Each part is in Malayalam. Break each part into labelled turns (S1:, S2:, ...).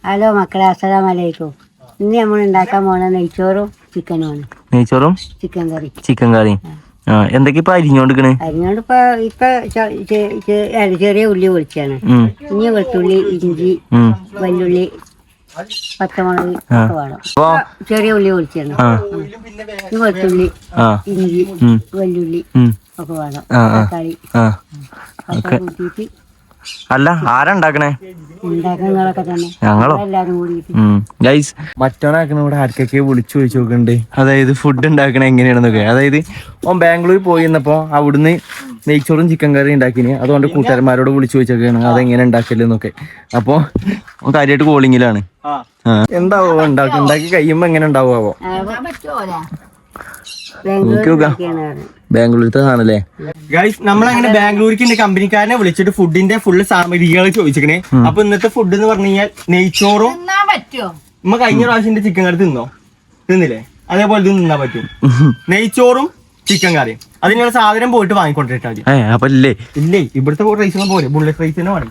S1: ഹലോ മക്കളെ, അസ്സലാമലൈക്കും. ഇന്ന് നമ്മൾ ഉണ്ടാക്കാൻ പോണ നെയ്ച്ചോറും ചിക്കനുമാണ്.
S2: നെയ്ച്ചോറും ചിക്കൻ കറി. എന്തൊക്കെ ഇപ്പൊ അരിഞ്ഞോണ്ടിരിക്കണേ?
S1: അരിഞ്ഞോണ്ട് ഇപ്പൊ ചെറിയ ഉള്ളി പൊളിച്ചാണ്. ഇനി വെളുത്തുള്ളി, ഇഞ്ചി, വെല്ലുള്ളി, പച്ചമുളക് ഒക്കെ വേണം. ചെറിയ ഉള്ളി പൊളിച്ചാണ്. ഇനി വെളുത്തുള്ളി, ഇഞ്ചി, വെല്ലുള്ളി ഒക്കെ വേണം. തക്കാളി ഒക്കെ കൂട്ടിയിട്ട്.
S2: അല്ല, ആരാ ഉണ്ടാക്കണേ?
S1: ഞങ്ങളോ? എല്ലാരും കൂടിയിട്ട്.
S2: ഗൈസ്, മറ്റോനാക്കണ ഇവിടെ ആർക്കൊക്കെ വിളിച്ചു ചോദിച്ചു നോക്കുന്നുണ്ട്, അതായത് ഫുഡ് ഉണ്ടാക്കണ എങ്ങനെയാണെന്നൊക്കെ. അതായത് ഓൻ ബാംഗ്ലൂർ പോയിന്നപ്പോ അവിടുന്ന് നെയ്ച്ചോറും ചിക്കൻ കറി ഉണ്ടാക്കിന്. അതുകൊണ്ട് കൂട്ടുകാരന്മാരോട് വിളിച്ചു ചോദിച്ചൊക്കെയാണ് അതെങ്ങനെ ഉണ്ടാക്കലെന്നൊക്കെ. അപ്പൊ കാര്യമായിട്ട് കോളിങ്ങിലാണ്. എന്താവോ ഉണ്ടാക്കി കഴിയുമ്പോ എങ്ങനെ ഉണ്ടാവോ? ബാംഗ്ലൂരിലത്തെ ആണല്ലേ ഗൈസ്. നമ്മളങ്ങനെ ബാംഗ്ലൂരിക്ക് കമ്പനിക്കാരനെ വിളിച്ചിട്ട് ഫുഡിന്റെ ഫുള്ള് സാമഗ്രികൾ ചോദിച്ചിരിക്കണേ. അപ്പൊ ഇന്നത്തെ ഫുഡ് എന്ന് പറഞ്ഞു കഴിഞ്ഞാൽ നെയ്ച്ചോറും. നമ്മ കഴിഞ്ഞ പ്രാവശ്യം ചിക്കൻ കറി തിന്നില്ലേ? അതേപോലെ ഇത് തിന്നാൻ പറ്റും. നെയ്ച്ചോറും ചിക്കൻ കറിയും. അതിനുള്ള സാധനം പോയിട്ട് വാങ്ങിക്കൊണ്ടിട്ടാ മതി. ഇല്ലേ, ഇവിടുത്തെ റൈസ് പോലെ ബുള്ളറ്റ് റൈസ് തന്നെ വേണം.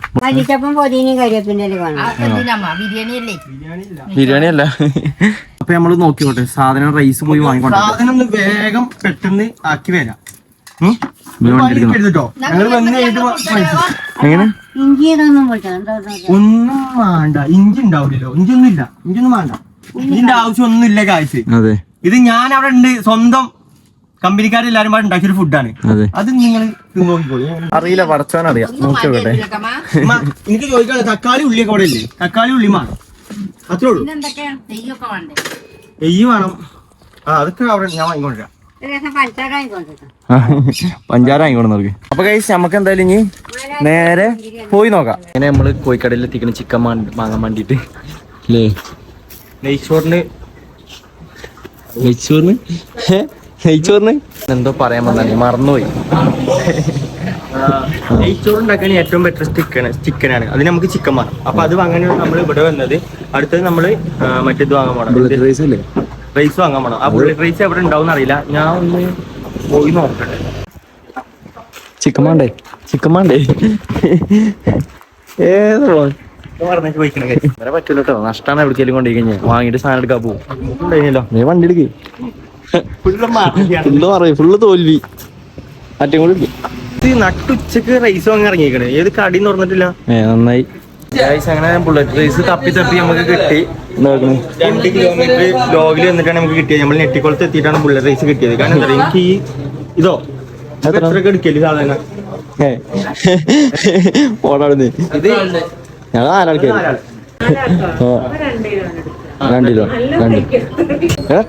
S2: ബിരിയാണി അല്ല. അപ്പൊ നമ്മള് നോക്കിക്കോട്ടെ സാധനം. റൈസ് പോയി വാങ്ങിക്കോട്ടെ. സാധനം ഒന്ന് വേഗം പെട്ടെന്ന് ആക്കി വരാം. എങ്ങനെ? ഒന്നും വേണ്ട. ഇഞ്ചി ഉണ്ടാവില്ലല്ലോ. ഇഞ്ചൊന്നും ഇല്ല. ഇഞ്ചൊന്നും വേണ്ട. ഇതിന്റെ ആവശ്യം ഒന്നും ഇല്ല കാഴ്ച. ഇത് ഞാൻ അവിടെ ഉണ്ട്. സ്വന്തം കമ്പനിക്കാരെല്ലാരും പാട് ഉണ്ടാക്കിയൊരു ഫുഡാണ്. അത് നിങ്ങൾ നോക്കിക്കോളൂ. അറിയില്ല, പടച്ചോനറിയാം. നോക്കിക്കോട്ടെ. എനിക്ക് ചോദിക്കാതെ തക്കാളി ഉള്ളിയൊക്കെ അവിടെ ഇല്ലേ? തക്കാളി ഉള്ളി വേണം, അത്രേ ഉള്ളൂ. നെയ്യ് വേണം. അതൊക്കെ അവിടെ ഞാൻ വാങ്ങിക്കൊണ്ടിരാം. പഞ്ചാര ആയിക്കോട്ടെ. അപ്പൊ കഴിച്ച് നമുക്ക് എന്തായാലും ഇനി നേരെ പോയി നോക്കാം. ഇങ്ങനെ നമ്മള് കോഴിക്കടയിൽ എത്തിക്കണം ചിക്കൻ വാങ്ങാൻ വേണ്ടിട്ട് അല്ലേ? നെയ്ച്ചോറിന് എന്തോ പറയാൻ വന്നാണ്, മറന്നുപോയി. നെയ്ച്ചോറുണ്ടാക്കാൻ ഏറ്റവും ബെറ്റർ ചിക്കനാണ്. അതിന് നമുക്ക് ചിക്കൻ വേണം. അപ്പൊ അത് വാങ്ങാൻ നമ്മൾ ഇവിടെ വന്നത്. അടുത്തത് നമ്മള് മറ്റേത് വാങ്ങാൻ പോണം. റൈസ് വാങ്ങാൻ പോണം. ആ ബുള്ളറ്റ് റൈസ് എവിടെ ഉണ്ടാവും അറിയില്ല. ഞാൻ ഒന്ന് പോയി നോക്കട്ടെ. ചിക്കൻ വേണ്ടേ? ഏതോ വരെ പറ്റൂല കേട്ടോ. നഷ്ടമാണ് എവിടേക്കെങ്കിലും കൊണ്ടിരിക്കഴിഞ്ഞ. വാങ്ങിട്ട് സാധനം എടുക്കാൻ പോകും. നീ വണ്ടി എടുക്ക്. ഫുള്ള് തോൽവി. മറ്റേ കൂടി നട്ടുച്ചക്ക് റൈസ് വാങ്ങി ഇറങ്ങിയേക്കണേ. ഏത് കടി തുറന്നിട്ടില്ല. നന്നായി. അങ്ങനെ ബുള്ളറ്റ് റൈസ് തപ്പി നമുക്ക് കിട്ടി. 2 കിലോമീറ്റർ ലോഗിൽ വന്നിട്ടാണ് നമുക്ക് കിട്ടിയത്. നമ്മൾ നെട്ടിക്കുളത്ത് എത്തിയിട്ടാണ് ബുള്ളറ്റ് റൈസ് കിട്ടിയത്. കാരണം എന്താ പറയുക, എനിക്ക് ഇതോ എത്രയൊക്കെ എടുക്കല് സാധാരണ. ഇത് ഞങ്ങൾ 4 ആൾക്കാർ. 2 കിലോ.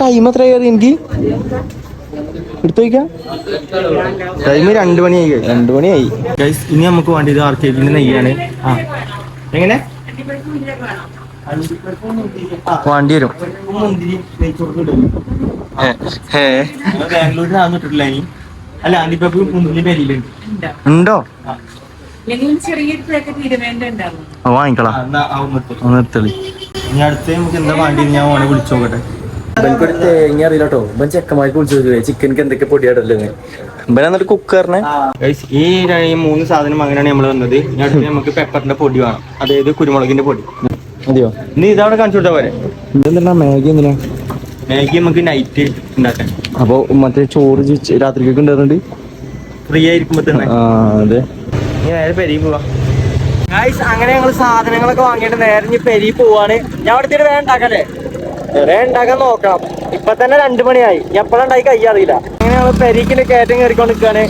S2: ടൈം എത്ര എനിക്ക് എടുത്തു വയ്ക്കാം. ടൈം 2 മണിയായി. 2 മണിയായി. ഇനി നമുക്ക് വേണ്ടിയത് ആർക്കേജിന്റെ നെയ്യാണ്. എങ്ങനെ വേണ്ടി വരും. ബാംഗ്ലൂരിൽ ആന്നിട്ടില്ല ഇനി. അല്ല, അണ്ടിപ്പപ്പ് മുന്തിരി പേരിലുണ്ട്. ഉണ്ടോ? വാങ്ങിക്കളാം. നിർത്തളി. ഇനി അടുത്ത് നമുക്ക് എന്താ വേണ്ടി ഞാൻ ഓനെ വിളിച്ചു നോക്കട്ടെ. ഇവനക്കൊരു തേങ്ങ അറിയില്ല കേട്ടോ. ഇവൻ ചെക്കന്മാർക്ക് വിളിച്ചു ചോദിച്ചു ചിക്കനിക്ക് എന്തൊക്കെ പൊടിയാടല്ലേ. ഇവൻ എന്നിട്ട് കുക്കറിനെ ഈ 3 സാധനം അങ്ങനെയാണ് നമ്മൾ വന്നത്. ഇനി അടുത്ത് നമുക്ക് പെപ്പറിന്റെ പൊടി വേണം. അതായത് കുരുമുളകിന്റെ പൊടി. അതെയോ? ഇനി ഇതവിടെ കാണിച്ചു കൊടുത്താ പോരെ. ഇതെന്താ മാഗി? എന്തിനാ മാഗി? നമുക്ക് നൈറ്റ് ഉണ്ടാക്കാൻ. അപ്പൊ മറ്റേ ചോറ് രാത്രിക്കൊക്കെ ഉണ്ടാകുന്നുണ്ട്. ഫ്രീ ആയിരിക്കുമ്പോ തന്നെ. അതെ. ഇനി നേരെ പെരി പോവാ. അങ്ങനെ ഞങ്ങൾ സാധനങ്ങളൊക്കെ വാങ്ങിയിട്ട് നേരെ ഇനി പെരി പോവാണ്. ഞാൻ അവിടെ വേഗം ഉണ്ടാക്കല്ലേ? വേഗം ഉണ്ടാക്കാൻ നോക്കാം. ഇപ്പൊ തന്നെ 2 മണിയായി. എപ്പോഴുണ്ടായി കൈ അറിയില്ല. അങ്ങനെ ഞങ്ങൾ പെരിക്കിന്റെ കയറ്റം കയറിക്കൊണ്ട് നിൽക്കാണ്.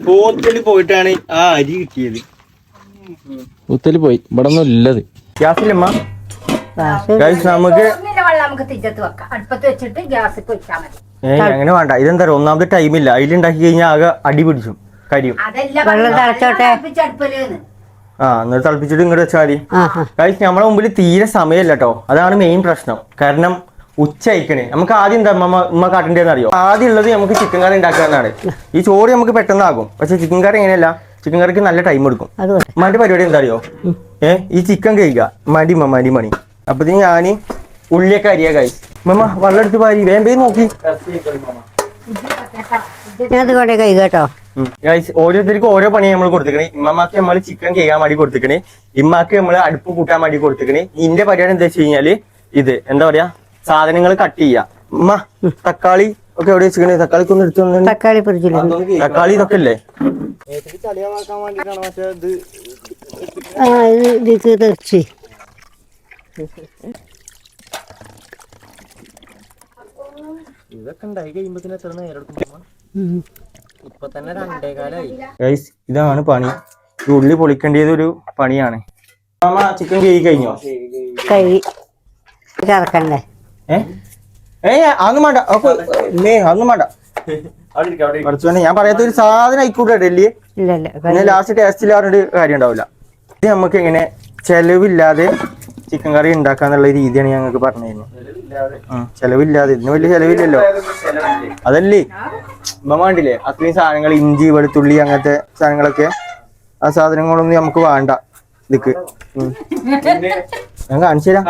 S2: പോത്തല് പോയിട്ടാണ് ആ അരി കിട്ടിയത്. പുത്തല് പോയി. ഇവിടെ ഒന്നും ഇല്ലത്. ഗ്യാസില്ലമ്മ. നമുക്ക് അങ്ങനെ വേണ്ട. ഇതെന്താ ഒന്നാമത് ടൈമില്ല. അതിലുണ്ടാക്കി കഴിഞ്ഞാൽ ആകെ അടി പിടിച്ചു കരിയും. എന്നിട്ട് തിളപ്പിച്ചിട്ട് ഇങ്ങോട്ട് വെച്ചാൽ മതി. നമ്മളെ മുമ്പിൽ തീരെ സമയമല്ല കേട്ടോ. അതാണ് മെയിൻ പ്രശ്നം. കാരണം ഉച്ച അയക്കണേ. നമുക്ക് ആദ്യം എന്താ ഉമ്മ കാട്ടിണ്ടെന്ന് അറിയോ? ആദ്യം ഉള്ളത് നമുക്ക് ചിക്കൻ കറി ഉണ്ടാക്കാനാണ്. ഈ ചോറ് നമുക്ക് പെട്ടെന്നാകും. പക്ഷെ ചിക്കൻ കറി എങ്ങനെയല്ല, ചിക്കൻ കറിക്ക് നല്ല ടൈം എടുക്കും. ഉമ്മാന്റെ പരിപാടി എന്താ അറിയോ? ഈ ചിക്കൻ കഴിക്കുക മടി. അപ്പൊ ഞാൻ ഉള്ളിയൊക്കെ അരിയാ കഴിച്ചു. മമ്മ വെള്ളം എടുത്ത് പാരി വേഗം നോക്കി.
S1: കേട്ടോ.
S2: ഓരോരുത്തർക്കും ഓരോ പണി നമ്മൾ കൊടുത്തിക്കണേ. ഇമ്മമാക്ക് നമ്മൾ ചിക്കൻ ചെയ്യാൻ വേണ്ടി കൊടുത്തിക്കണേ, ഇമ്മാക്ക് നമ്മൾ അടുപ്പ് കൂട്ടാൻ വേണ്ടി കൊടുത്തിക്കണേ. ഇന്റെ പരിപാടി എന്താ വെച്ച് കഴിഞ്ഞാല് ഇത് എന്താ പറയാ, സാധനങ്ങൾ കട്ട് ചെയ്യാ. ഉമ്മ തക്കാളി ഒക്കെ എവിടെ വെച്ചിക്കണേ? തക്കാളിക്ക് ഒന്ന് എടുത്തു.
S1: തക്കാളി ഫ്രിഡ്ജിലുണ്ട്.
S2: തക്കാളി ഇതൊക്കെ അല്ലേ?
S1: ആ ഇത് തെറിച്ച്
S2: ഇതൊക്കെ ഉണ്ടായി കഴിയുമ്പോ എത്ര നേരം എടുക്കും? ഇപ്പൊ തന്നെ 2:15 ഇതാണ് പണി. ഉള്ളി പൊളിക്കേണ്ടത് ഒരു പണിയാണ്. ചിക്കൻ കഴുകി കഴിഞ്ഞോ?
S1: കഴുകി കറക്കണ്ടേ?
S2: അതൊന്നും വേണ്ട, അതൊന്നും വേണ്ട. പഠിച്ചോനെ ഞാൻ പറയാത്ത ഒരു സാധനം ആയിക്കൂട്ടെ ഡൽഹി. പിന്നെ ലാസ്റ്റ് ടേസ്റ്റില്ലാതൊരു കാര്യം ഉണ്ടാവില്ല. ഇത് നമുക്ക് എങ്ങനെ ചെലവില്ലാതെ ചിക്കൻ കറി ഉണ്ടാക്കാന്നുള്ള രീതിയാണ് ഞങ്ങൾക്ക് പറഞ്ഞു തരുന്നത്. ചെലവില്ലാതെ, ഇതിന് വലിയ ചെലവില്ലല്ലോ. അതല്ലേ ഇമ്മ വേണ്ടില്ലേ അത്രയും സാധനങ്ങൾ, ഇഞ്ചി വെളുത്തുള്ളി അങ്ങനത്തെ സാധനങ്ങളൊക്കെ. ആ സാധനങ്ങളൊന്നും നമുക്ക് വേണ്ട ഇതിക്ക്. ഞാൻ കാണിച്ചു തരാം.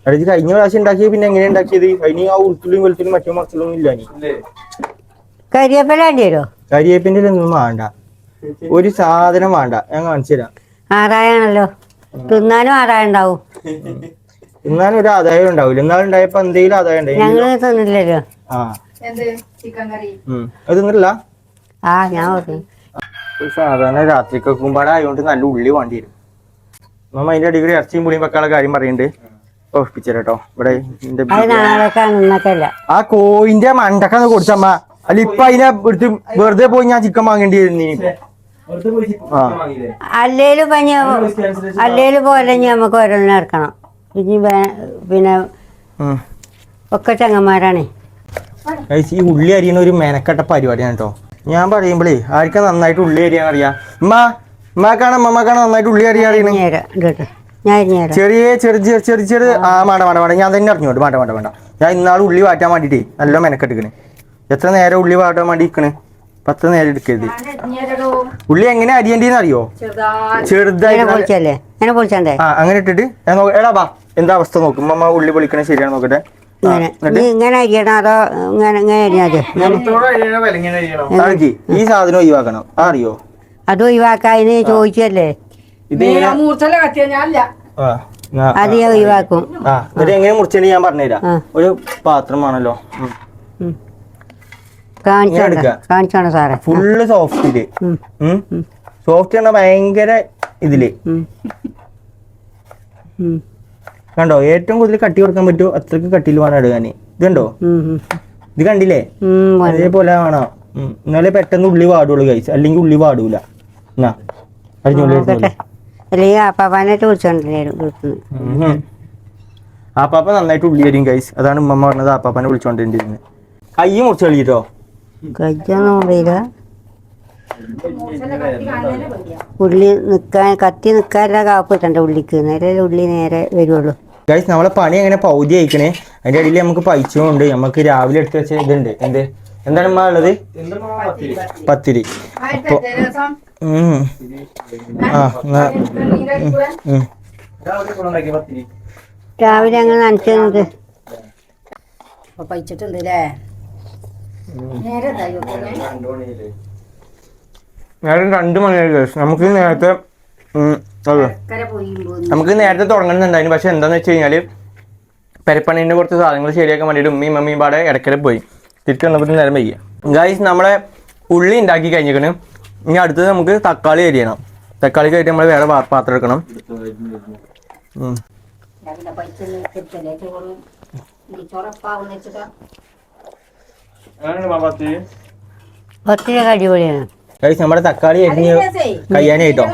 S2: അടിച്ച് കഴിഞ്ഞ പ്രാവശ്യം ഉണ്ടാക്കിയത് പിന്നെ എങ്ങനെ ഉണ്ടാക്കിയത്? അതിന് ആ ഉളുത്തുള്ളിയും വെളുത്തുള്ളിയും മറ്റോ മക്കളൊന്നും ഇല്ല.
S1: കരിവേപ്പില വേണ്ടി വരുമോ?
S2: കരിവേപ്പിന്റെ ഒന്നും വേണ്ട, ഒരു സാധനം വേണ്ട. ഞാൻ കാണിച്ചു തരാം.
S1: ആദായാണല്ലോ, തിന്നാനും ആദായം ഉണ്ടാവും.
S2: തിന്നാനും ഒരു ആദായം ഉണ്ടാവില്ല. എന്നാലും ഉണ്ടായപ്പോ എന്തെങ്കിലും ആദായം ഉണ്ടായി.
S1: ഞങ്ങള് തിന്നില്ലല്ലോ.
S2: അത് തിന്നില്ല.
S1: ഞാൻ
S2: സാധാരണ രാത്രിക്ക് വെക്കുമ്പാടെ ആയതുകൊണ്ട് നല്ല ഉള്ളി വേണ്ടി വരും. നമ്മ അതിന്റെ അടിക്കടി ഇറച്ചിയും പുളിയും വെക്കാനുള്ള കാര്യം പറയുന്നുണ്ട്. ഓർപ്പിച്ചേട്ടോ ഇവിടെ ആ കോയിന്റെ മണ്ടക്കാന്ന് കൊടുത്തമ്മ. അല്ല ഇപ്പൊ അതിനെ എടുത്ത് വെറുതെ പോയി ഞാൻ ചിക്കൻ വാങ്ങേണ്ടി വരുന്നു.
S1: അല്ലേലും പോലെ നമുക്ക് ഓരോന്നിനെ ഇറക്കണം. ഇനി പിന്നെ ഒക്കെ ചങ്ങന്മാരാണ്.
S2: ഈ ഉള്ളി അരിയണ ഒരു മെനക്കെട്ട പരിപാടിയാണ് കേട്ടോ. ഞാൻ പറയുമ്പോഴേ ആർക്കാ നന്നായിട്ട് ഉള്ളി അരിയാൻ അറിയാം? ഉമ്മാക്കാണ് നന്നായിട്ട് ഉള്ളി അരിയാൻ അറിയണേ. ചെറിയ മാണ്ട ഞാൻ തന്നെ അറിഞ്ഞോട്ട്. വേണ്ട ഞാൻ ഇന്നാള് ഉള്ളി വാറ്റാൻ വേണ്ടിട്ടേ നല്ല മെനക്കെട്ടിക്കണേ. എത്ര നേരം ഉള്ളി വാട്ടാൻ വേണ്ടി ഇരിക്കണേ? 10 നേരം എടുക്കരുത്. ഉള്ളി എങ്ങനെ അരിയണ്ടേന്ന് അറിയോ? ചെറുതായിട്ട് അങ്ങനെ ഇട്ടിട്ട് എടാ വാ എന്താ അവസ്ഥ നോക്കും. അമ്മ ഉള്ളി പൊളിക്കണേ ശരിയാണ് നോക്കട്ടെ.
S1: ഇങ്ങനെ അരിയണം അതോ ഇങ്ങനെ
S2: ഈ സാധനം ഒഴിവാക്കണം. അറിയോ?
S1: അത് ഒഴിവാക്കാന് ചോദിച്ചല്ലേ? അത് ഞാൻ ഒഴിവാക്കും.
S2: എന്നിട്ട് എങ്ങനെ മുറിച്ചേ ഞാൻ പറഞ്ഞുതരാം. ഒരു പാത്രമാണല്ലോ,
S1: കാണിച്ചാണ് സാറേ.
S2: ഫുള്ള് സോഫ്റ്റില്. സോഫ്റ്റ് പറഞ്ഞാൽ ഭയങ്കര ഇതില് കണ്ടോ? ഏറ്റവും കൂടുതൽ കട്ടി കൊടുക്കാൻ പറ്റുമോ അത്രക്ക് കട്ടിയിൽ വേണം എടുക്കാൻ. ഇത് കണ്ടോ? ഇത് കണ്ടില്ലേ? അതേപോലെ വേണം. എന്നാലേ പെട്ടെന്ന് ഉള്ളി വാടുള്ളൂ ഗൈസ്, അല്ലെങ്കിൽ ഉള്ളി വാടൂല. ആപ്പാപ്പ നന്നായിട്ട് ഉള്ളി തരും ഗൈസ്. അതാണ് ഉമ്മ പറഞ്ഞത് ആപ്പാപ്പനെ വിളിച്ചോണ്ടിരുന്നത്. കൈ മുറിച്ച് കളിട്ടോ.
S1: ഉള്ളി കത്തി നിക്കാനുള്ള കാപ്പിട്ടണ്ട ഉള്ളിക്ക്. നേരെ ഉള്ളി നേരെ വരുള്ളൂ
S2: ഗൈസ്. നമ്മളെ പണി അങ്ങനെ പൗതി അയക്കണേ. അതിന്റെ ഇടയിൽ നമുക്ക് പൈച്ചുണ്ട്. നമുക്ക് രാവിലെ എടുത്ത് വെച്ച ഇതുണ്ട്. എന്താണ് ഉമ്മ ഉള്ളത്? പത്തിരി.
S1: രാവിലെ അങ്ങനെ നനച്ചത്
S2: നേരം 2 മണിയായി ഗൈസ്. നമുക്ക് നേരത്തെ തുടങ്ങണമെന്നുണ്ടായിരുന്നു. പക്ഷെ എന്താന്ന് വെച്ച് കഴിഞ്ഞാല് പെരപ്പണീൻ്റെ കുറച്ച് സാധനങ്ങൾ ശരിയാക്കാൻ വേണ്ടിയിട്ട് ഉമ്മയും മമ്മിയും പാടെ ഇടയ്ക്കിടെ പോയി. തിരിച്ചു വന്നപ്പോൾ നേരം വയ്യ ഗൈസ്. നമ്മളെ ഉള്ളി ഉണ്ടാക്കി കഴിഞ്ഞിരിക്കണ്. ഇനി അടുത്തത് നമുക്ക് തക്കാളി അരിയണം. തക്കാളിക്കായിട്ട് നമ്മൾ വേറെ പാത്രം എടുക്കണം.
S1: അടിപൊളിയാണ്
S2: ഗൈസ്. നമ്മുടെ തക്കാളി അരിഞ്ഞ് കഴിയാനായിട്ടോ.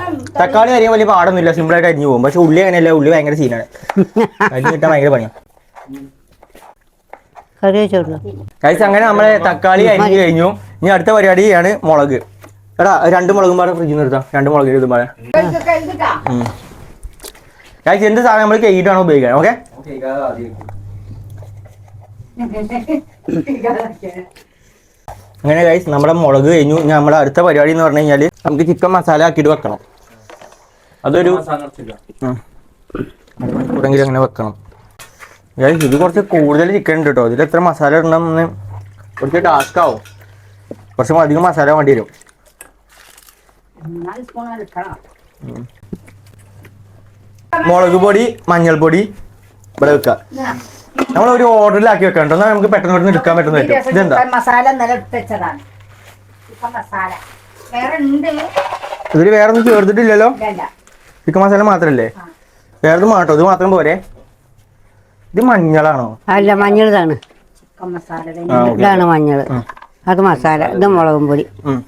S2: തക്കാളി അരിയാൻ വലിയ പാടൊന്നുമില്ല, സിമ്പിളായിട്ട് അരിഞ്ഞു പോകും. പക്ഷെ ഉള്ളി അങ്ങനെയല്ല, ഉള്ളി ഭയങ്കര സീനാണ്. അരിഞ്ഞ് കിട്ടാൻ ഭയങ്കര പണിയാണ് ഗൈസ്. അങ്ങനെ നമ്മളെ തക്കാളി അരിഞ്ഞ് കഴിഞ്ഞു. ഇനി അടുത്ത പരിപാടിയാണ് മുളക്. എടാ 2 മുളകും പാടെ ഫ്രിഡ്ജിൽ നിർത്താം. 2 മുളക് ഇതും പാടെ ഗൈസ്. എന്ത് സാധനം നമ്മൾ കഴുകിയിട്ടാണ് ഉപയോഗിക്കാൻ. ഓക്കെ അങ്ങനെ ഗൈസ് നമ്മുടെ മുളക് കഴിഞ്ഞു. ഇനി നമ്മുടെ അടുത്ത പരിപാടി എന്ന് പറഞ്ഞു കഴിഞ്ഞാൽ നമുക്ക് ചിക്കൻ മസാല ആക്കിയിട്ട് വെക്കണം. അതൊരു മണിക്കൂറെങ്കിലും അങ്ങനെ വെക്കണം ഗൈസ്. ഇത് കുറച്ച് കൂടുതൽ ചിക്കൻ ഉണ്ട് കേട്ടോ. ഇതിൽ എത്ര മസാല ഇടണമെന്ന് കുറച്ച് ടാസ്ക് ആവും. കുറച്ച് അധികം മസാല വേണ്ടി വരും. മുളക് പൊടി മഞ്ഞൾപ്പൊടി ഇവിടെ വെക്കുക. നമ്മളൊരു ഓർഡറിലാക്കി വെക്കാം കേട്ടോ. എന്നാൽ നമുക്ക് പെട്ടെന്ന് എടുക്കാൻ പറ്റുന്ന പറ്റും. ഇതെന്താ ഇതിൽ വേറെ ഒന്നും ചേർത്തിട്ടില്ലല്ലോ? ചിക്കൻ മസാല മാത്രല്ലേ? വേറെ മാട്ടോ? ഇത് മാത്രം പോരെ? ഇത് മഞ്ഞളാണോ?
S1: അല്ല, മഞ്ഞൾ ഇതാണ്. ഇതാണ് മഞ്ഞൾ. അത് മസാല. ഇത് മുളകും പൊടി.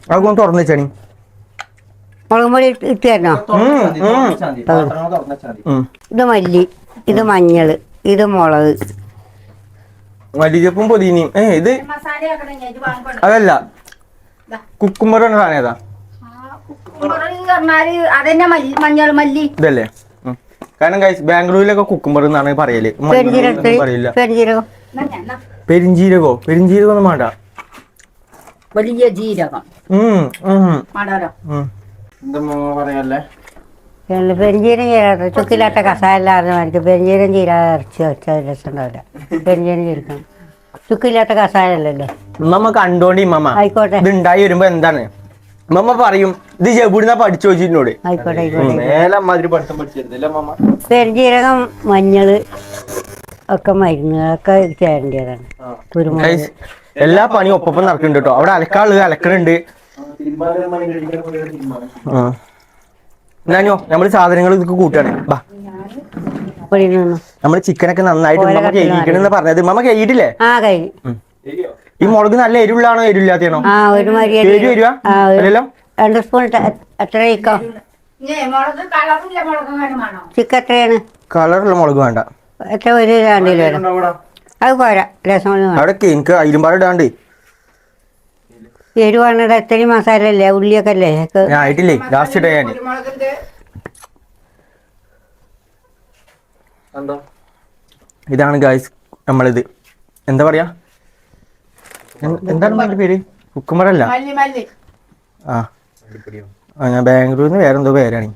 S2: അതൊക്കെ തുറന്നു വെച്ചാണി.
S1: മുളകും പൊടി ഇട്ട് തരണോ? ഇത് മല്ലി, ഇത് മഞ്ഞൾ, ഇത് മുളക്,
S2: മല്ലിച്ചപ്പും പൊതിനയും. ഇത് അതല്ല, കുക്കുമ്പർ എന്ന സാധനം ഏതാ?
S1: മഞ്ഞൾ മല്ലി
S2: ഇതല്ലേ? കാരണം ബാംഗ്ലൂരിലൊക്കെ കുക്കുമ്പർ എന്നാണ് പറയല്. പറയില്ല. പെരിഞ്ചീരകോ? പെരിഞ്ചീരകം ഒന്നും വേണ്ട.
S1: വലിയ ജീരകം.
S2: പറയല്ലേ?
S1: പെരിഞ്ചീരം ചേരാത്ത ചുക്കിലാട്ട കസായല്ലാതെ മാറ്റി പെരിഞ്ചീരം ചീരാതെ ഇറച്ചി വെച്ചാൽ രസം ഉണ്ടാവില്ല. പെരിഞ്ചീരം ചേർക്കണം. ചുക്കില്ലാത്ത കസായല്ലല്ലോ.
S2: ഉമ്മ കണ്ടോണ്ടി ഉമ്മ.
S1: ആയിക്കോട്ടെ.
S2: ഇത് ഉണ്ടായി വരുമ്പോ എന്താണ് ഉമ്മ പറയും, ഇത് എവിടുന്നാ പഠിച്ചു വെച്ചിട്ടോട്.
S1: ആയിക്കോട്ടെ. പെരിഞ്ചീരകം മഞ്ഞള് ഒക്കെ മരുന്നുകളൊക്കെ ചേരേണ്ടതാണ്. കുരുമുളക്
S2: എല്ലാ പണിയും ഒപ്പം നടക്കുന്നുണ്ട് കേട്ടോ. അവിടെ അലക്കാള് അലക്കണുണ്ട്. ഞാനോ നമ്മള് സാധനങ്ങൾ ഇതൊക്കെ കൂട്ടാണ്. നമ്മള് ചിക്കനൊക്കെ നന്നായിട്ട് കഴിക്കണെന്ന് പറഞ്ഞത് മമ്മ കഴിയിട്ടില്ലേ? ഈ മുളക് നല്ല എരിവുള്ളാണോ എരിവില്ലാത്തയാണോ? എരിവോ?
S1: 2 സ്പൂൺ. എത്ര ചിക്കൻ എത്രയാണ്?
S2: കളറുള്ള മുളക് വേണ്ട.
S1: എത്ര? 1 2 അത് പോരാ. രസം
S2: അവിടെ എനിക്ക് അയിലുംപാട് ഇടാണ്ട്.
S1: എരിവാണ്. എത്രയും മസാല അല്ലേ, ഉള്ളിയൊക്കെ അല്ലേ?
S2: ആയിട്ടില്ലേ? ലാസ്റ്റ് ഇടാ ഞാൻ. ഇതാണ് ഗായ്സ് നമ്മളിത്. എന്താ പറയാ? എന്താണ് അതിന്റെ പേര്? കുക്കുമ്പറല്ല. ഞാൻ ബാംഗ്ലൂരിൽ നിന്ന് വേറെന്തോ പേരാണ്.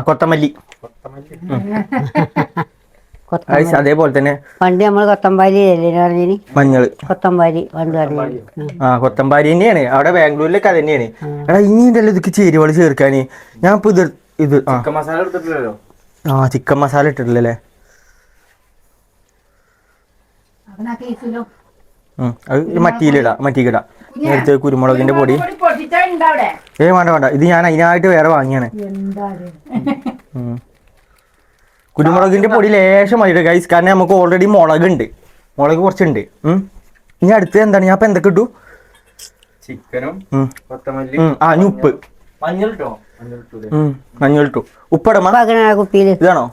S2: കൊത്തമല്ലി. അതേപോലെ തന്നെ
S1: പണ്ട് നമ്മൾ കൊത്തമ്പാരി പറഞ്ഞിന്.
S2: മഞ്ഞള്
S1: കൊത്തമ്പാരി പണ്ട് പറഞ്ഞു.
S2: കൊത്തമ്പാരി തന്നെയാണ് അവിടെ ബാംഗ്ലൂരിലൊക്കെ അത് തന്നെയാണ്. എടാ ഇനിയുണ്ടല്ലോ ഇതൊക്കെ ചേരുവകൾ ചേർക്കാന്. ഞാൻ ഇപ്പൊ ഇത് ചിക്കൻ മസാല ഇട്ടിട്ടില്ലല്ലോ. ചിക്കൻ മസാല ഇട്ടിട്ടില്ലല്ലേ? അത് മറ്റീക്കിടാ. നേരത്തെ കുരുമുളകിന്റെ പൊടി. വേണ്ട. ഇത് ഞാൻ അതിനായിട്ട് വേറെ വാങ്ങിയാണ്. കുരുമുളകിന്റെ പൊടി ലേശം മതി ഗൈസ്. കാരണം നമുക്ക് ഓൾറെഡി മുളക് കുറച്ചുണ്ട്. ഇനി അടുത്ത് എന്താണ്? ഞാൻ ഇപ്പൊ എന്തൊക്കെ ഇട്ടു? ചിക്കനും ഉപ്പ് മഞ്ഞളിട്ടു. ഉപ്പിടമ ഇതാണോ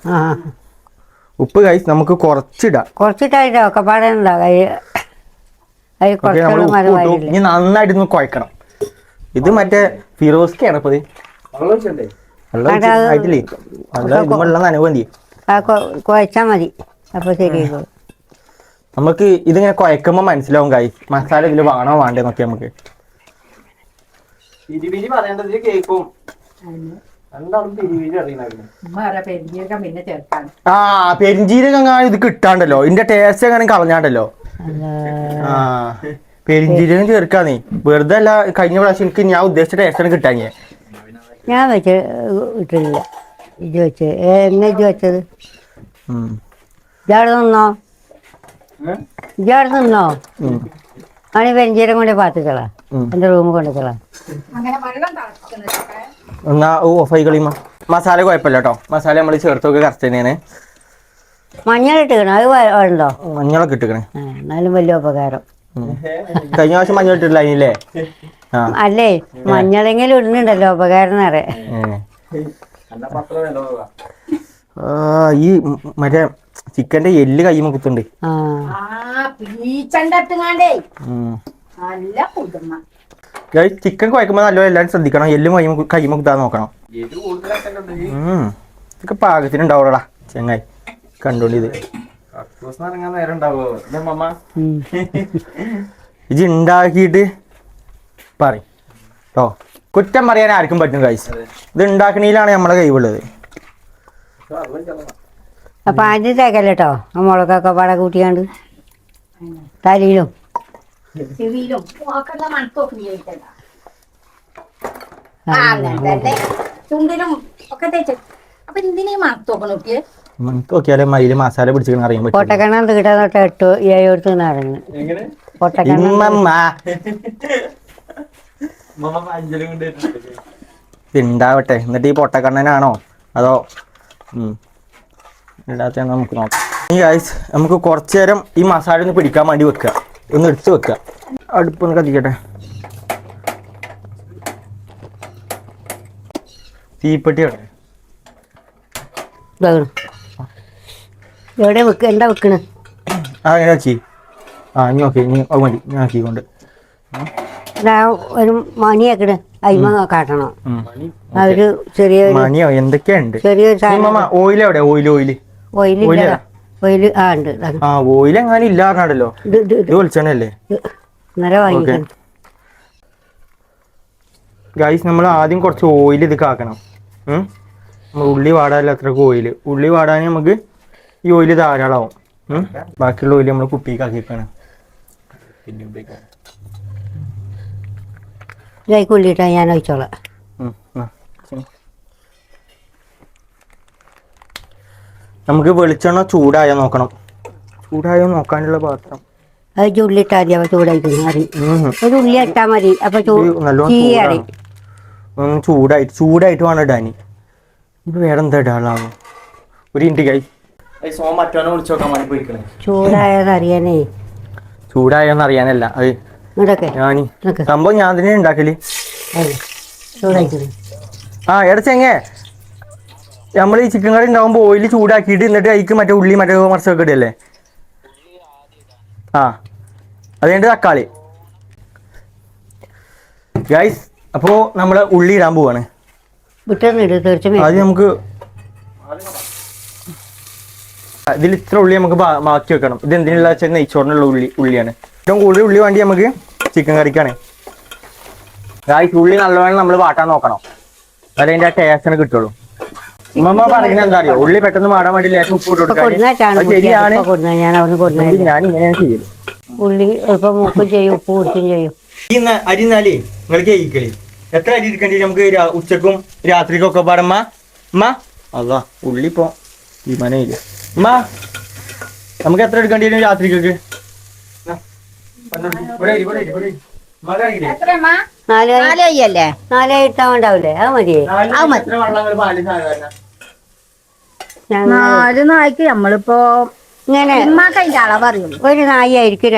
S2: ഉപ്പ്? ഗൈസ് നമുക്ക് ഇനി നന്നായിട്ട് കുഴക്കണം. ഇത് മറ്റേ ഫിറോസ്ക്കാണ് ഇപ്പൊ. വെള്ളം നനവന്തി
S1: കുഴച്ചാ മതി. അപ്പൊ ശരിയായിക്കോ.
S2: നമുക്ക് ഇതിങ്ങനെ കുഴക്കുമ്പോ മനസ്സിലാവും ഗൈസ് മസാല ഇതില് വേണോ വേണ്ടെന്നൊക്കെ. നമുക്ക് പെരിഞ്ചീരകം ഇത് കിട്ടാണ്ടല്ലോ. ഇതിന്റെ ടേസ്റ്റ് എങ്ങനെ കളഞ്ഞാണ്ടല്ലോ. പെരിഞ്ചീരകം ചേർക്കാന്നേ വെറുതെ അല്ല. കഴിഞ്ഞ പ്രാവശ്യം എനിക്ക് ഞാൻ ഉദ്ദേശിച്ച ടേസ്റ്റാണ് കിട്ടാഞ്ഞേ.
S1: ഞാൻ ഇട്ടില്ല. ഇത് വെച്ച് എന്നെ വെച്ചത് ഇയാൾ നിന്നോ? ആണ് പെരിഞ്ചീരം കൊണ്ട് പാത്തിക്കളാ. എന്റെ റൂമിൽ കൊണ്ടുക്കളാ.
S2: എന്നാ ഓഫ് ആയി കളിയുമ്പോ മസാല കുഴപ്പമില്ല കേട്ടോ. മസാല നമ്മൾ ചേർത്തൊക്കെ കറക്റ്റ് തന്നെയാണ്.
S1: മഞ്ഞൾ ഇട്ടിക്കണോ? അത് ഉണ്ടോ?
S2: മഞ്ഞളൊക്കെ ഇട്ടിക്കണേ.
S1: എന്നാലും വലിയ ഉപകാരം.
S2: കഴിഞ്ഞ പ്രാവശ്യം മഞ്ഞൾ ഇട്ടിട്ടില്ല അതിനല്ലേ?
S1: അല്ലേ, മഞ്ഞളെങ്കിലും ഇടുന്നുണ്ടല്ലോ ഉപകാരം എന്നറിയാം.
S2: ഈ മറ്റേ ചിക്കന്റെ എല്ല് കയ്യുമ്പോ കുത്തുണ്ട്. ചിക്കൻ കുഴക്കുമ്പോ നല്ല എല്ലാവരും ശ്രദ്ധിക്കണം. എല്ലും കയ്യുമ്പോ കുത്താൻ നോക്കണം. ഇതൊക്കെ പാകത്തിനുണ്ടാവൂടാ ചെങ്ങായി. കണ്ടോണ്ട് ഇത് ഇത് ഉണ്ടാക്കിയിട്ട് പറയും കേട്ടോ. കുറ്റം പറയാൻ ആർക്കും പറ്റും ഗൈസ്. ഇത് ഉണ്ടാക്കണീലാണ് നമ്മളെ കൈവുള്ളത്.
S1: അപ്പൊ ആദ്യം തേക്കല്ലോ കേട്ടോ. ആ മുളകൊക്കെ പാടെ കൂട്ടിയാണ്ട് തലയിലും
S3: ചെവിയിലും ഒക്കെ മണത്തൊക്കെ ചോദിക്കണ്ട അങ്ങനെ തന്നെ ചുണ്ടിലും ഒക്കെ തേച്ച് അപ്പൊ എന്തിനീ മണത്തോക്കണം നോക്കിയേ
S2: നമുക്ക് നോക്കിയാലേ മയില് മസാല പിടിച്ചിരിക്കണ അറിയാൻ പറ്റും
S1: പൊട്ടക്കണ്ണം തീട്ടാ തൊട്ട് 8 എടുത്ത് നടങ്ങ് പൊട്ടക്കണ്ണം
S2: ഉണ്ടാവട്ടെ എന്നിട്ട് ഈ പൊട്ടക്കണ്ണനാണോ അതോ ഇല്ലാത്ത നമുക്ക് നോക്കാം ഈ ഗൈസ് നമുക്ക് കുറച്ചു നേരം ഈ മസാല ഒന്ന് പിടിക്കാൻ വേണ്ടി വെക്കുക ഒന്ന് എടുത്ത് വെക്കുക അടുപ്പൊന്ന് കത്തിക്കട്ടെ തീപ്പെട്ടി
S1: എവിടെ വെക്ക എന്താ വെക്കണ്
S2: അങ്ങനെ വെച്ചി ഇനി ഓക്കെ ഇനി അത് മതി ഞാൻ ആക്കിക്കൊണ്ട്
S1: ഒരു മണിയാക്കണ് അയിമ കാട്ടണം അവര് ചെറിയൊരു
S2: മണിയോ എന്തൊക്കെയുണ്ട്
S1: ചെറിയൊരു
S2: ഓയിൽ എവിടെ ഓയില്
S1: ഓയില് ആ ഉണ്ട്
S2: ഓയിൽ എങ്ങാനും ഇല്ലാറുണ്ടല്ലോ ഇത് വെളിച്ചെണ്ണല്ലേ
S1: ഇന്നലെ വാങ്ങിക്കണം
S2: ഗൈസ് നമ്മൾ ആദ്യം കുറച്ച് ഓയിൽ ഇത് കാക്കണം നമ്മൾ ഉള്ളി വാടാല്ല അത്രക്ക് ഓയിൽ ഉള്ളി വാടാൻ നമുക്ക് ഈ ഓയിൽ ധാരാളമാവും ബാക്കിയുള്ള ഓയിൽ നമ്മൾ കുപ്പിക്കാക്കിക്കാണ്
S1: ഉള്ളിട്ടാ ഞാൻ ഒഴിച്ചോളാം
S2: നമുക്ക് വെളിച്ചെണ്ണ ചൂടായോ നോക്കണം ചൂടായോ നോക്കാനുള്ള പാത്രം
S1: അത് ഉള്ളിട്ടാ മതി അപ്പൊ ചൂടായിക്കുന്നു അറി ഒരു ഉള്ളി ഇട്ടാ മതി അപ്പൊ ചീയറി
S2: ചൂടായിട്ട് വേണം ഇടാൻ ഇപ്പൊ വേറെ എന്താ ഇടാളാവോ ഒരു ഇൻറ്റ് കൈ മറ്റോനെ വിളിച്ചു നോക്കാൻ വേണ്ടി പോയിരിക്കണേ
S1: ചൂടായതറിയാനേ
S2: ചൂടായോന്ന് അറിയാനല്ല അത് ഞാന് സംഭവം ഞാൻ തന്നെ ഉണ്ടാക്കല് എടച്ചെങ്ങേ നമ്മൾ ഈ ചിക്കൻ കറി ഉണ്ടാവുമ്പോ ഓയിൽ ചൂടാക്കിയിട്ട് എന്നിട്ട് അതിക്ക് മറ്റേ ഉള്ളി മറ്റേ മറിച്ചൊക്കെ ഇടല്ലേ അതുകൊണ്ട് തക്കാളി ഗൈസ് അപ്പോ നമ്മള് ഉള്ളി ഇടാൻ പോവാണ് അത് നമുക്ക് ഇതിൽ ഇത്ര ഉള്ളി നമുക്ക് മാറ്റി വെക്കണം ഇത് എന്തിനുള്ള വെച്ചാൽ നെയ്ച്ചോറിനുള്ള ഉള്ളിയാണ് ഏറ്റവും കൂടുതൽ ഉള്ളി വേണ്ടി നമുക്ക് ചിക്കൻ കറിക്കാണ് ഗൈസ് ഉള്ളി നല്ലവണ്ണം നമ്മൾ വാട്ടാൻ നോക്കണം അത് അതിന്റെ ആ ടേസ്റ്റിന് കിട്ടുള്ളൂ ഉമ്മ പറയുന്നത് എന്താ അറിയോ ഉള്ളി പെട്ടെന്ന് മാറാൻ വേണ്ടി ലേശം ഉപ്പ് ഇട്ട് കൊടുക്കാൻ ശരിയാണ് ഞാൻ ഇങ്ങനെയാണ് ചെയ്യല്
S1: ഉള്ളി ഇപ്പം ഉപ്പും ചെയ്യും ഉപ്പ് കുടിച്ചും ചെയ്യും
S2: ഈ അരി എന്നാലേ നിങ്ങൾ കേൾക്കല് എത്ര അരി എടുക്കേണ്ടി നമുക്ക് ഉച്ചക്കും രാത്രിക്കും ഒക്കെ പാടമ്മ അമ്മ അതാ ഉള്ളി ഇപ്പൊ തീരുമാനമില്ല അമ്മ നമുക്ക് എത്ര എടുക്കേണ്ടി വരും രാത്രിക്കൊക്കെ
S1: നാലായിട്ടാ ഉണ്ടാവില്ലേ അത് മതിയേ
S3: നാല് നായ്ക്ക് നമ്മളിപ്പോ
S1: ഇങ്ങനെ ഒരു നായി ആയിരിക്കും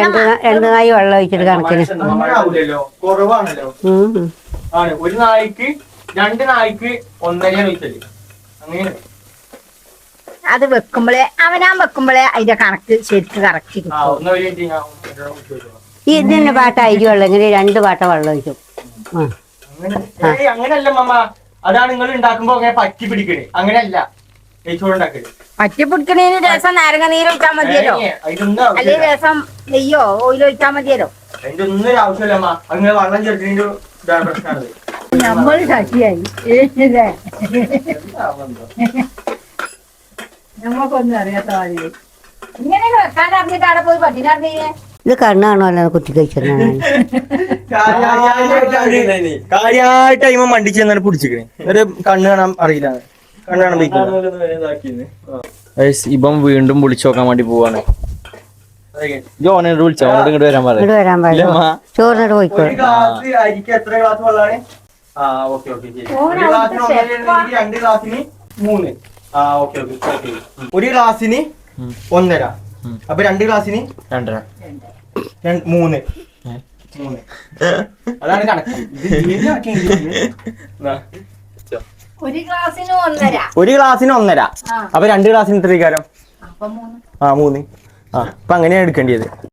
S1: രണ്ട് നായി വെള്ളം ഒഴിച്ചിട്ട് കണക്കിന്
S2: ഒരു നായിക്ക് 2 നായിക്ക് 1.5 ഒഴിച്ചല് അങ്ങനെ
S3: അത് വെക്കുമ്പോഴേ വെക്കുമ്പോഴേ അതിന്റെ കണക്ക് ശരിക്ക് കറക്റ്റ്
S1: ഇതിന് പാട്ട അരി വെള്ളം ഇങ്ങനെ 2 പാട്ട വെള്ളം ഒഴിക്കും
S2: അങ്ങനെയല്ല മമ്മ അതാണ് നിങ്ങൾ ഉണ്ടാക്കുമ്പോ അങ്ങനെ പറ്റി പിടിക്കണേ അങ്ങനെയല്ല
S3: പറ്റി പിടിക്കണേന് രസം നാരങ്ങ നീര് ഒഴിച്ചാൽ മതിയല്ലോ അല്ലെങ്കിൽ രസം നെയ്യോ ഓയിലോ ഒഴിച്ചാൽ മതിയല്ലോ
S2: അതിന്റെ ഒന്നും ആവശ്യമില്ലമ്മ അങ്ങനെ വെള്ളം ചേർക്കുന്നതിന്റെ പ്രശ്നമാണ്
S3: നമ്മൾ ശശിയായി നമുക്കൊന്നും അറിയാത്ത കാര്യം ഇങ്ങനെ വെക്കാൻ അറിഞ്ഞിട്ട് അവിടെ പോയി പട്ടിനറിഞ്ഞേ
S1: ഇത് കണ്ണാണോ അല്ലാതെ കുത്തി കഴിച്ചിരുന്ന
S2: കാര്യമായിട്ട് അയിമ മണ്ടിച്ച് എന്നാണ് പിടിച്ചിക്കണേ ഒരു കണ്ണ് കാണാൻ അറിയില്ല കണ്ണ് കാണാൻ ഇപ്പം വീണ്ടും വിളിച്ചു നോക്കാൻ വേണ്ടി പോവാണ് ജോനോട് വിളിച്ചോ ഓനോട് ഇങ്ങോട്ട് വരാൻ പറയാം
S1: ചോറിനോട് പോയിക്കോ
S2: അരിക്ക് എത്ര ഗ്ലാസ് വെള്ളമാണ് ഒരു ഗ്ലാസിന് 1.5 അപ്പൊ 2 ഗ്ലാസിന് 3 അതാണ് കണക്ക്
S3: ഒരു ഗ്ലാസിന് 1.5
S2: അപ്പൊ 2 ഗ്ലാസിന് എത്ര കാരം 3 അപ്പൊ അങ്ങനെയാണ് എടുക്കേണ്ടത്